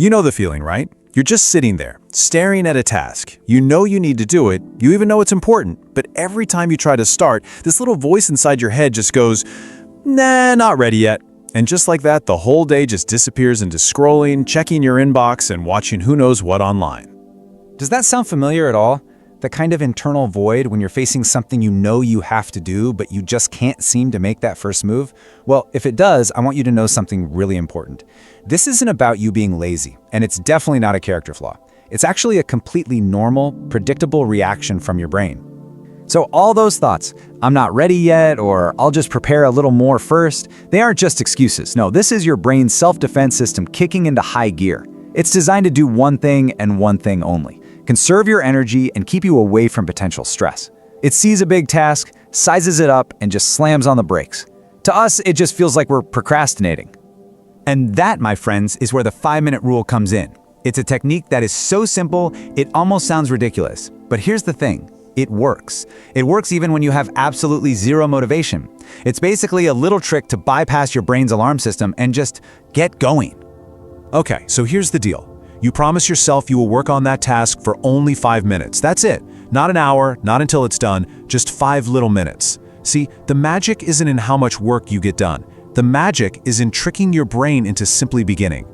You know the feeling, right? You're just sitting there, staring at a task. You know you need to do it, you even know it's important, but every time you try to start, this little voice inside your head just goes, nah, not ready yet. And just like that, the whole day just disappears into scrolling, checking your inbox, and watching who knows what online. Does that sound familiar at all? The kind of internal void when you're facing something you know you have to do, but you just can't seem to make that first move? Well, if it does, I want you to know something really important. This isn't about you being lazy, and it's definitely not a character flaw. It's actually a completely normal, predictable reaction from your brain. So all those thoughts, I'm not ready yet, or I'll just prepare a little more first, they aren't just excuses. No, this is your brain's self-defense system kicking into high gear. It's designed to do one thing and one thing only: conserve your energy and keep you away from potential stress. It sees a big task, sizes it up, and just slams on the brakes. To us, it just feels like we're procrastinating. And that, my friends, is where the 5-minute rule comes in. It's a technique that is so simple, it almost sounds ridiculous. But here's the thing. It works. It works even when you have absolutely zero motivation. It's basically a little trick to bypass your brain's alarm system and just get going. Okay, so here's the deal. You promise yourself you will work on that task for only 5 minutes. That's it. Not an hour, not until it's done, just 5 little minutes. See, the magic isn't in how much work you get done. The magic is in tricking your brain into simply beginning.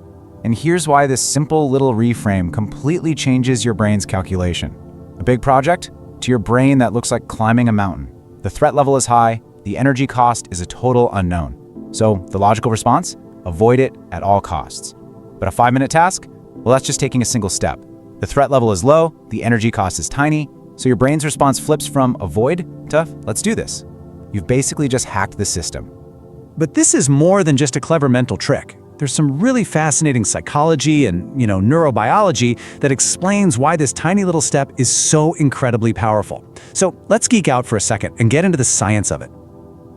And here's why this simple little reframe completely changes your brain's calculation. A big project? To your brain, that looks like climbing a mountain. The threat level is high, the energy cost is a total unknown. So the logical response? Avoid it at all costs. But a 5-minute task? Well, that's just taking a single step. The threat level is low, the energy cost is tiny, so your brain's response flips from avoid to let's do this. You've basically just hacked the system. But this is more than just a clever mental trick. There's some really fascinating psychology and, neurobiology that explains why this tiny little step is so incredibly powerful. So let's geek out for a second and get into the science of it.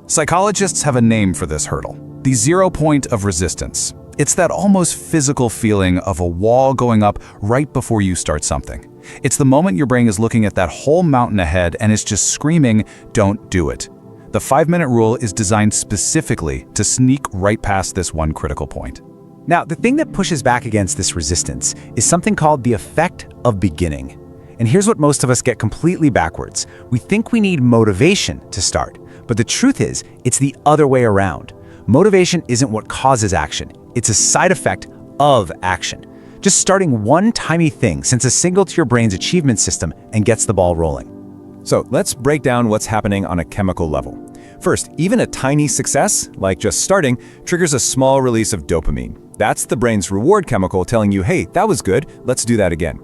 Psychologists have a name for this hurdle: the 0 point of resistance. It's that almost physical feeling of a wall going up right before you start something. It's the moment your brain is looking at that whole mountain ahead and it's just screaming, don't do it. The 5-minute rule is designed specifically to sneak right past this one critical point. Now, the thing that pushes back against this resistance is something called the effect of beginning. And here's what most of us get completely backwards. We think we need motivation to start, but the truth is, it's the other way around. Motivation isn't what causes action. It's a side effect of action. Just starting one tiny thing sends a signal to your brain's achievement system and gets the ball rolling. So let's break down what's happening on a chemical level. First, even a tiny success, like just starting, triggers a small release of dopamine. That's the brain's reward chemical telling you, hey, that was good, let's do that again.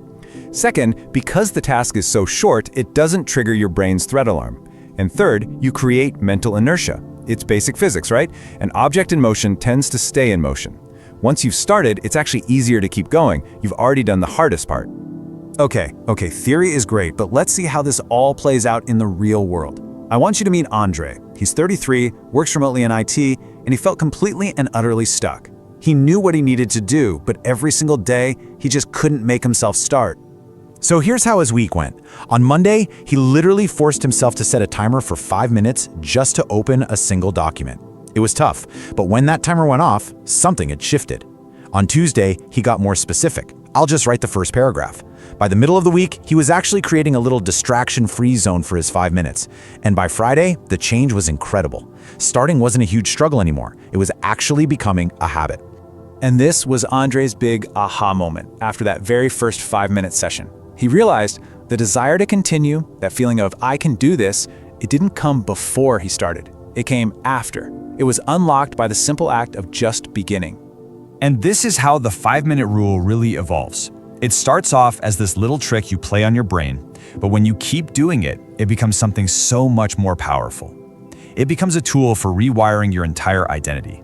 Second, because the task is so short, it doesn't trigger your brain's threat alarm. And third, you create mental inertia. It's basic physics, right? An object in motion tends to stay in motion. Once you've started, it's actually easier to keep going. You've already done the hardest part. Okay, theory is great, but let's see how this all plays out in the real world. I want you to meet Andre. He's 33, works remotely in IT, and he felt completely and utterly stuck. He knew what he needed to do, but every single day, he just couldn't make himself start. So here's how his week went. On Monday, he literally forced himself to set a timer for 5 minutes just to open a single document. It was tough, but when that timer went off, something had shifted. On Tuesday, he got more specific. I'll just write the first paragraph. By the middle of the week, he was actually creating a little distraction-free zone for his 5 minutes. And by Friday, the change was incredible. Starting wasn't a huge struggle anymore. It was actually becoming a habit. And this was Andre's big aha moment after that very first 5-minute session. He realized the desire to continue, that feeling of I can do this, it didn't come before he started. It came after. It was unlocked by the simple act of just beginning. And this is how the 5-minute rule really evolves. It starts off as this little trick you play on your brain, but when you keep doing it, it becomes something so much more powerful. It becomes a tool for rewiring your entire identity.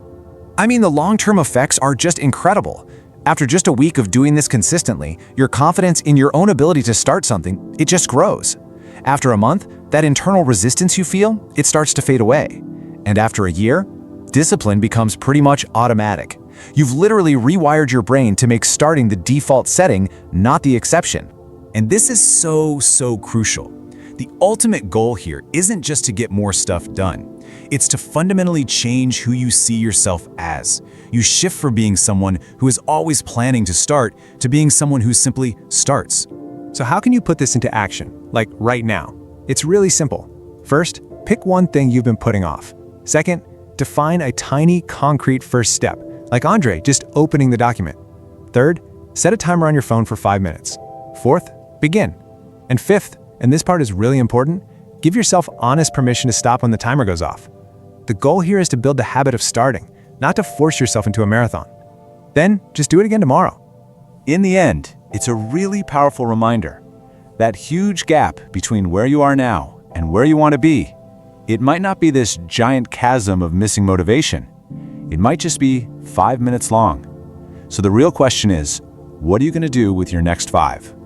I mean, the long-term effects are just incredible. After just a week of doing this consistently, your confidence in your own ability to start something, it just grows. After a month, that internal resistance you feel, it starts to fade away. And after a year, discipline becomes pretty much automatic. You've literally rewired your brain to make starting the default setting, not the exception. And this is so crucial. The ultimate goal here isn't just to get more stuff done. It's to fundamentally change who you see yourself as. You shift from being someone who is always planning to start to being someone who simply starts. So how can you put this into action, like right now? It's really simple. First, pick one thing you've been putting off. Second, define a tiny, concrete first step, like Andre just opening the document. Third, set a timer on your phone for 5 minutes. Fourth, begin. And fifth, and this part is really important, give yourself honest permission to stop when the timer goes off. The goal here is to build the habit of starting, not to force yourself into a marathon. Then, just do it again tomorrow. In the end, it's a really powerful reminder. That huge gap between where you are now and where you want to be, it might not be this giant chasm of missing motivation. It might just be 5 minutes long. So the real question is, what are you going to do with your next 5?